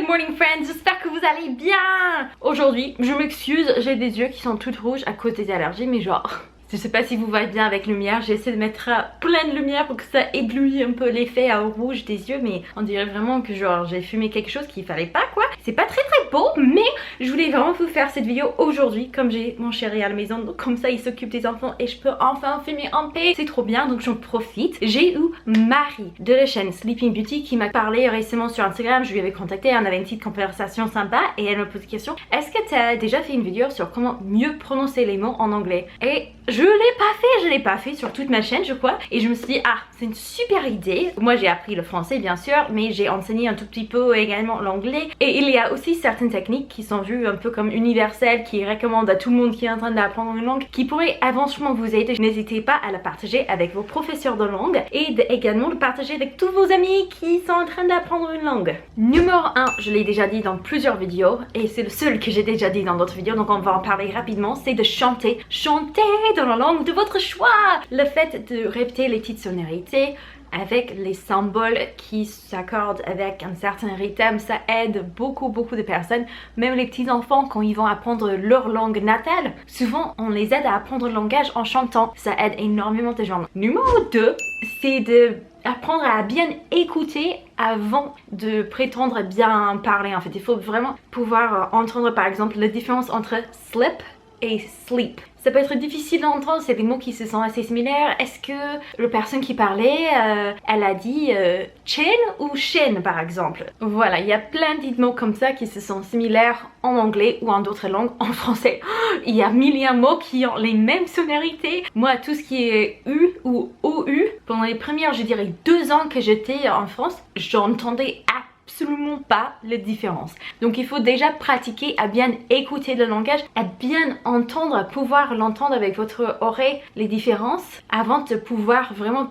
Good morning friends, j'espère que vous allez bien. Aujourd'hui, je m'excuse, j'ai des yeux qui sont toutes rouges à cause des allergies, mais genre... Je sais pas si vous voyez bien avec lumière, j'ai essayé de mettre plein de lumière pour que ça éblouisse un peu l'effet rouge des yeux, mais on dirait vraiment que genre j'ai fumé quelque chose qu'il fallait pas quoi. C'est pas très beau, mais je voulais vraiment vous faire cette vidéo aujourd'hui, comme j'ai mon chéri à la maison, donc comme ça il s'occupe des enfants et je peux enfin filmer en paix. C'est trop bien, donc j'en profite. J'ai eu Marie de la chaîne Sleeping Beauty qui m'a parlé récemment sur Instagram, je lui avais contacté, on avait une petite conversation sympa et elle me pose une question. Est-ce que tu as déjà fait une vidéo sur comment mieux prononcer les mots en anglais? Et je l'ai pas fait sur toute ma chaîne je crois, et je me suis dit ah c'est une super idée. Moi j'ai appris le français bien sûr, mais j'ai enseigné un tout petit peu également l'anglais, et il y a aussi certaines techniques qui sont vues un peu comme universelles, qui recommandent à tout le monde qui est en train d'apprendre une langue, qui pourraient éventuellement vous aider. N'hésitez pas à la partager avec vos professeurs de langue et également le partager avec tous vos amis qui sont en train d'apprendre une langue. Numéro 1, je l'ai déjà dit dans plusieurs vidéos et c'est le seul que j'ai déjà dit dans d'autres vidéos, donc on va en parler rapidement, c'est de chanter. Chanter dans la langue de votre choix. Le fait de répéter les petites sonorités avec les symboles qui s'accordent avec un certain rythme, ça aide beaucoup de personnes, même les petits enfants quand ils vont apprendre leur langue natale. Souvent on les aide à apprendre le langage en chantant, ça aide énormément de gens. Numéro 2, c'est de apprendre à bien écouter avant de prétendre bien parler. En fait, il faut vraiment pouvoir entendre par exemple la différence entre slip et sleep. Ça peut être difficile d'entendre, c'est des mots qui se sont assez similaires. Est-ce que la personne qui parlait, elle a dit chain ou chaîne par exemple? Voilà, il y a plein de mots comme ça qui se sont similaires en anglais ou en d'autres langues. En français, il y a mille et un mots qui ont les mêmes sonorités. Moi, tout ce qui est U ou OU, pendant les premières, je dirais 2 ans que j'étais en France, j'entendais absolument pas la différence. Donc il faut déjà pratiquer à bien écouter le langage, à bien entendre, à pouvoir l'entendre avec votre oreille, les différences, avant de pouvoir vraiment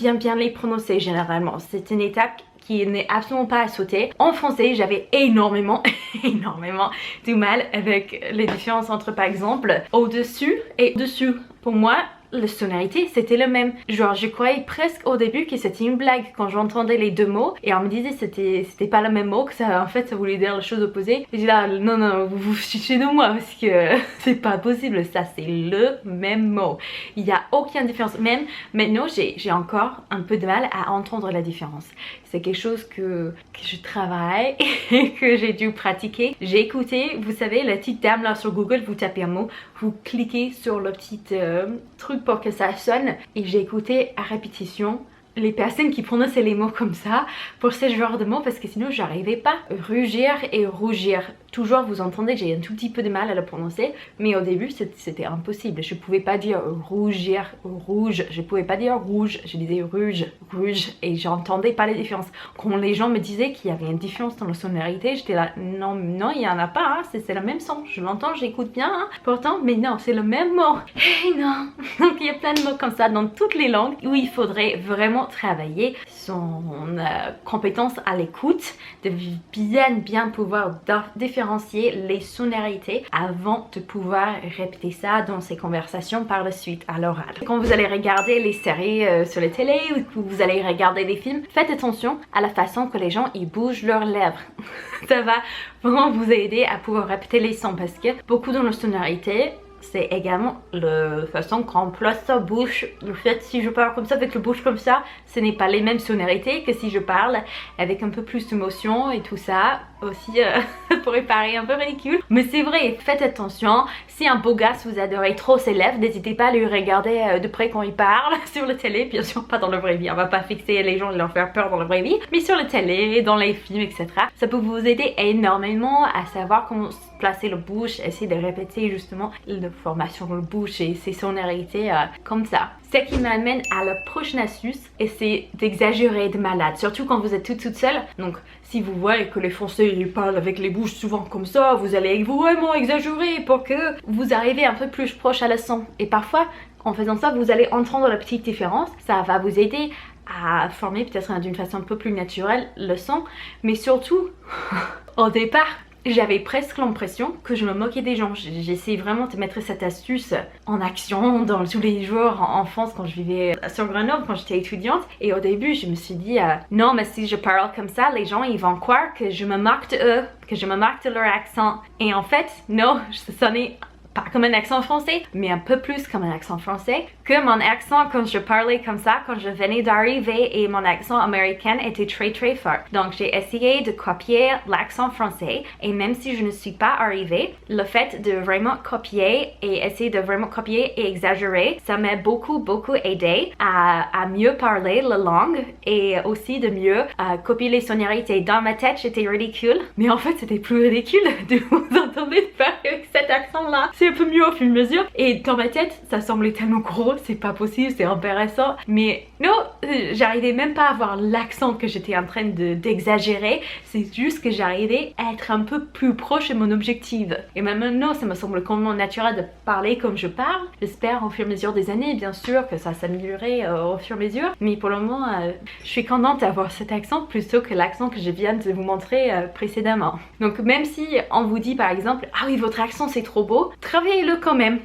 bien les prononcer généralement. C'est une étape qui n'est absolument pas à sauter. En français, j'avais énormément du mal avec les différences entre par exemple au-dessus et dessus. Pour moi, la sonorité c'était le même. Genre je croyais presque au début que c'était une blague quand j'entendais les deux mots et on me disait c'était pas le même mot, que ça en fait ça voulait dire la chose opposée. Et j'ai là non vous vous fichez de moi parce que c'est pas possible, ça c'est le même mot. Il y a aucune différence. Même maintenant j'ai encore un peu de mal à entendre la différence. C'est quelque chose que je travaille et que j'ai dû pratiquer. J'ai écouté, vous savez la petite dame là sur Google, vous tapez un mot, vous cliquez sur le petit truc pour que ça sonne, et j'ai écouté à répétition les personnes qui prononçaient les mots comme ça pour ce genre de mots, parce que sinon j'arrivais pas. Rugir et rougir, toujours vous entendez j'ai un tout petit peu de mal à le prononcer, mais au début c'était impossible. Je pouvais pas dire rougir, rouge, je pouvais pas dire rouge, je disais rouge, et j'entendais pas les différences. Quand les gens me disaient qu'il y avait une différence dans la sonorité, j'étais là non il y en a pas, hein. C'est le même son, je l'entends, j'écoute bien hein. Pourtant, mais non, c'est le même mot. Et non. Donc il y a plein de mots comme ça dans toutes les langues où il faudrait vraiment travailler son compétence à l'écoute, de bien pouvoir différencier les sonorités avant de pouvoir répéter ça dans ses conversations par la suite à l'oral. Quand vous allez regarder les séries sur la télé ou que vous allez regarder des films, faites attention à la façon que les gens ils bougent leurs lèvres. Ça va vraiment vous aider à pouvoir répéter les sons, parce que beaucoup dans la sonorité c'est également la façon qu'on place sa bouche. Le fait si je parle comme ça avec la bouche comme ça, ce n'est pas les mêmes sonorités que si je parle avec un peu plus d'émotion et tout ça. Aussi ça pourrait paraître un peu ridicule, mais c'est vrai, faites attention. Si un beau gosse vous adorez trop ses lèvres, n'hésitez pas à lui regarder de près quand il parle sur la télé. Bien sûr pas dans la vraie vie, on va pas fixer les gens et leur faire peur dans la vraie vie, mais sur la télé, dans les films etc. Ça peut vous aider énormément à savoir comment placer la bouche, essayer de répéter justement la formation de la bouche et ses sonorités comme ça. Ce qui m'amène à la prochaine astuce, et c'est d'exagérer de malade, surtout quand vous êtes toute seule. Donc si vous voyez que les Français ils parlent avec les bouches souvent comme ça, vous allez vraiment exagérer pour que vous arrivez un peu plus proche à la son. Et parfois en faisant ça vous allez entendre la petite différence, ça va vous aider à former peut-être d'une façon un peu plus naturelle le son, mais surtout au départ j'avais presque l'impression que je me moquais des gens. J'essayais vraiment de mettre cette astuce en action dans tous les jours en France quand je vivais sur Grenoble, quand j'étais étudiante. Et au début, je me suis dit, non, mais si je parle comme ça, les gens, ils vont croire que je me moque de eux, que je me moque de leur accent. Et en fait, non, ça sonnait pas comme un accent français, mais un peu plus comme un accent français que mon accent quand je parlais comme ça, quand je venais d'arriver, et mon accent américain était très fort. Donc j'ai essayé de copier l'accent français, et même si je ne suis pas arrivée, le fait de vraiment copier et essayer de vraiment copier et exagérer, ça m'a beaucoup aidé à mieux parler la langue et aussi de mieux copier les sonorités. Dans ma tête, j'étais ridicule, mais en fait c'était plus ridicule de vous entendre faire avec cet accent-là. C'est un peu mieux au fur et à mesure, et dans ma tête, ça semblait tellement gros, c'est pas possible, c'est embarrassant, mais non, j'arrivais même pas à avoir l'accent que j'étais en train d'exagérer, c'est juste que j'arrivais à être un peu plus proche de mon objectif. Et même maintenant, ça me semble complètement naturel de parler comme je parle. J'espère au fur et à mesure des années, bien sûr, que ça s'améliorerait au fur et à mesure, mais pour le moment, je suis contente d'avoir cet accent plutôt que l'accent que je viens de vous montrer précédemment. Donc même si on vous dit par exemple, ah oui, votre accent c'est trop beau, travaillez-le quand même.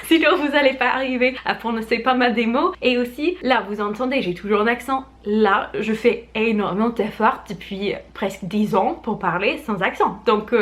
Sinon vous n'allez pas arriver à prononcer pas mal des mots. Et aussi, là vous entendez, j'ai toujours un accent. Là, je fais énormément d'efforts depuis presque 10 ans pour parler sans accent. Donc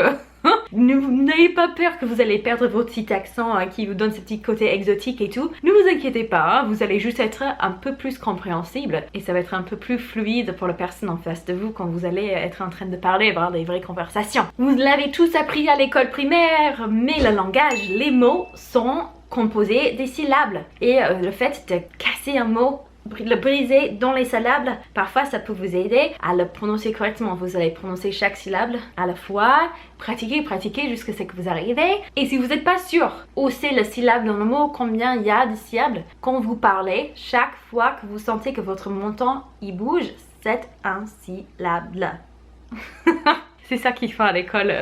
n'ayez pas peur que vous allez perdre votre petit accent qui vous donne ce petit côté exotique et tout. Ne vous inquiétez pas, vous allez juste être un peu plus compréhensible et ça va être un peu plus fluide pour la personne en face de vous quand vous allez être en train de parler, avoir des vraies conversations. Vous l'avez tous appris à l'école primaire, mais le langage, les mots sont composés des syllabes. Et le fait de casser un mot, le briser dans les syllabes, parfois ça peut vous aider à le prononcer correctement. Vous allez prononcer chaque syllabe à la fois, pratiquer jusqu'à ce que vous arrivez. Et si vous n'êtes pas sûr où c'est le syllabe dans le mot, combien il y a de syllabes, quand vous parlez, chaque fois que vous sentez que votre menton il bouge, c'est un syllabe. C'est ça qu'il faut à l'école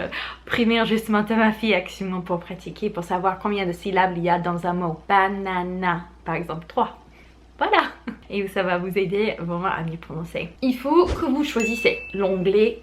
primaire justement de ma fille actuellement pour pratiquer, pour savoir combien de syllabes il y a dans un mot. Banana, par exemple, 3. Voilà. Et ça va vous aider vraiment à mieux prononcer. Il faut que vous choisissez l'onglet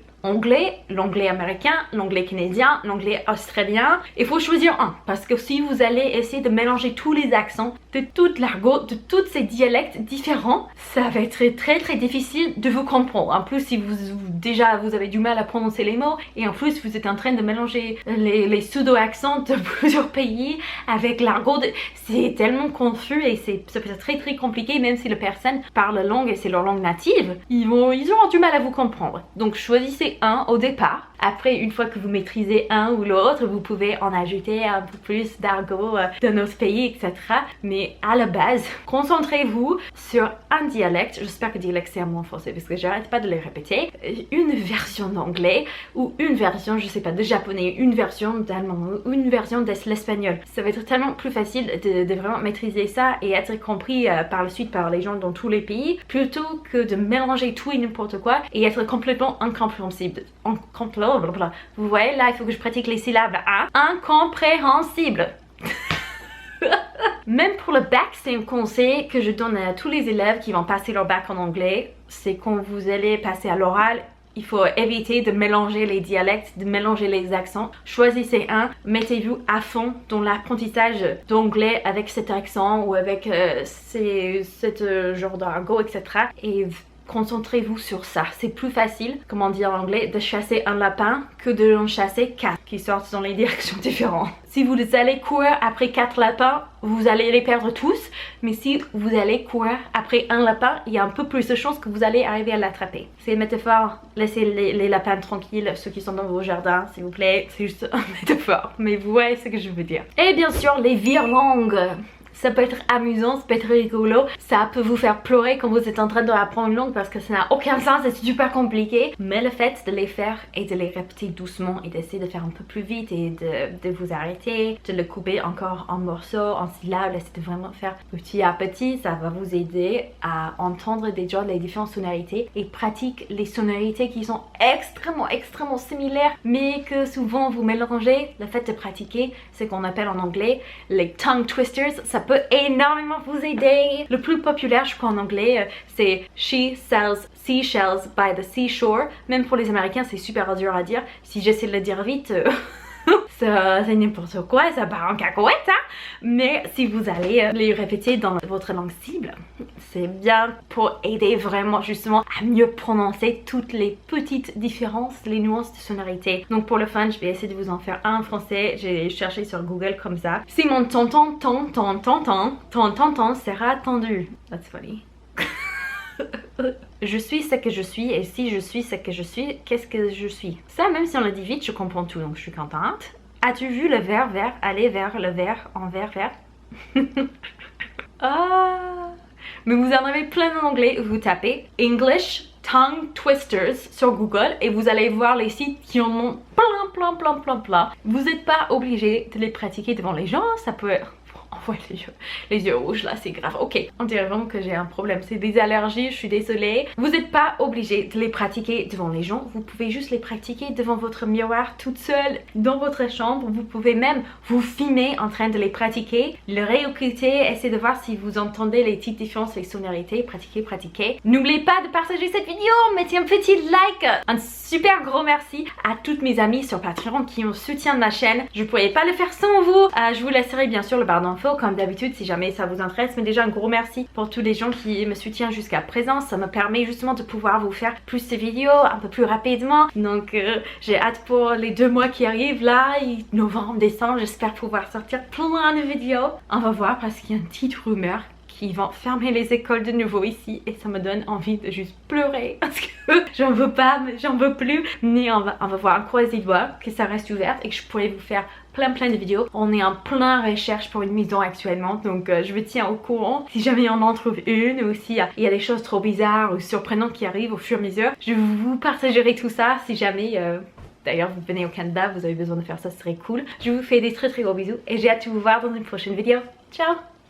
l'anglais américain, l'anglais canadien, l'anglais australien. Il faut choisir un parce que si vous allez essayer de mélanger tous les accents de toute l'argot, de tous ces dialectes différents, ça va être très difficile de vous comprendre. En plus, si déjà vous avez du mal à prononcer les mots et en plus vous êtes en train de mélanger les pseudo-accents de plusieurs pays avec l'argot, c'est tellement confus et ça peut être très compliqué. Même si la personne parle la langue et c'est leur langue native, ils auront du mal à vous comprendre. Donc choisissez un au départ. Après, une fois que vous maîtrisez un ou l'autre, vous pouvez en ajouter un peu plus d'argot de notre pays, etc. Mais à la base, concentrez-vous sur un dialecte. J'espère que dialecte c'est un mot en français parce que j'arrête pas de le répéter. Une version d'anglais ou une version, je sais pas, de japonais, une version d'allemand ou une version de l'espagnol. Ça va être tellement plus facile de vraiment maîtriser ça et être compris par la suite par les gens dans tous les pays plutôt que de mélanger tout et n'importe quoi et être complètement incompréhensible. Vous voyez là, il faut que je pratique les syllabes. Incompréhensible. Même pour le bac, c'est un conseil que je donne à tous les élèves qui vont passer leur bac en anglais. C'est quand vous allez passer à l'oral, il faut éviter de mélanger les dialectes, de mélanger les accents. Choisissez un, mettez-vous à fond dans l'apprentissage d'anglais avec cet accent ou avec ce genre d'argot, etc. Et concentrez-vous sur ça. C'est plus facile, comme on dit en anglais, de chasser un lapin que de en chasser 4 qui sortent dans les directions différentes. Si vous allez courir après 4 lapins, vous allez les perdre tous. Mais si vous allez courir après un lapin, il y a un peu plus de chances que vous allez arriver à l'attraper. C'est une métaphore. Laissez les lapins tranquilles, ceux qui sont dans vos jardins, s'il vous plaît. C'est juste une métaphore. Mais vous voyez ce que je veux dire. Et bien sûr, les virelangues. Ça peut être amusant, ça peut être rigolo, ça peut vous faire pleurer quand vous êtes en train d'apprendre une langue parce que ça n'a aucun sens, c'est super compliqué. Mais le fait de les faire et de les répéter doucement et d'essayer de faire un peu plus vite et de vous arrêter, de le couper encore en morceaux, en syllabes, essayer de vraiment faire petit à petit, ça va vous aider à entendre déjà les différentes sonorités et pratique les sonorités qui sont extrêmement similaires mais que souvent vous mélangez. Le fait de pratiquer ce qu'on appelle en anglais les tongue twisters, ça peut énormément vous aider. Le plus populaire, je crois en anglais, c'est She sells seashells by the seashore. Même pour les Américains, c'est super dur à dire. Si j'essaie de le dire vite... c'est n'importe quoi, ça part en cacahuète, hein? Mais si vous allez les répéter dans votre langue cible, c'est bien pour aider vraiment justement à mieux prononcer toutes les petites différences, les nuances de sonorité. Donc pour le fun, je vais essayer de vous en faire un en français. J'ai cherché sur Google comme ça. Si mon tonton sera tendu. That's funny. Je suis ce que je suis et si je suis ce que je suis, qu'est-ce que je suis? Ça, même si on le dit vite, je comprends tout, donc je suis contente. As-tu vu le verre vert aller vers le verre en vert vert? Ah. Mais vous en avez plein en anglais, vous tapez English Tongue Twisters sur Google et vous allez voir les sites qui en ont plein. Vous n'êtes pas obligé de les pratiquer devant les gens, ça peut... Oh ouais, les yeux rouges là, c'est grave. Ok, on dirait vraiment que j'ai un problème. C'est des allergies, je suis désolée. Vous n'êtes pas obligé de les pratiquer devant les gens. Vous pouvez juste les pratiquer devant votre miroir toute seule dans votre chambre. Vous pouvez même vous filmer en train de les pratiquer, le réécouter, essayer de voir si vous entendez les petites différences, les sonorités. Pratiquez. N'oubliez pas de partager cette vidéo, mettez un petit like. Un super gros merci à toutes mes amies sur Patreon qui ont soutien de ma chaîne. Je ne pourrais pas le faire sans vous. Je vous laisserai bien sûr le barre d'infos comme d'habitude si jamais ça vous intéresse, mais déjà un gros merci pour tous les gens qui me soutiennent jusqu'à présent. Ça me permet justement de pouvoir vous faire plus de vidéos un peu plus rapidement, donc j'ai hâte pour les 2 mois qui arrivent là, novembre, décembre. J'espère pouvoir sortir plein de vidéos. On va voir parce qu'il y a une petite rumeur qui vont fermer les écoles de nouveau ici et ça me donne envie de juste pleurer parce que j'en veux pas, j'en veux plus, mais on va voir, croiser les doigts que ça reste ouvert et que je pourrais vous faire plein de vidéos. On est en plein recherche pour une maison actuellement, donc je vous tiens au courant si jamais on en trouve une ou s'il y a des choses trop bizarres ou surprenantes qui arrivent au fur et à mesure. Je vous partagerai tout ça si jamais d'ailleurs vous venez au Canada, vous avez besoin de faire ça, ce serait cool. Je vous fais des très gros bisous et j'ai hâte de vous voir dans une prochaine vidéo. Ciao!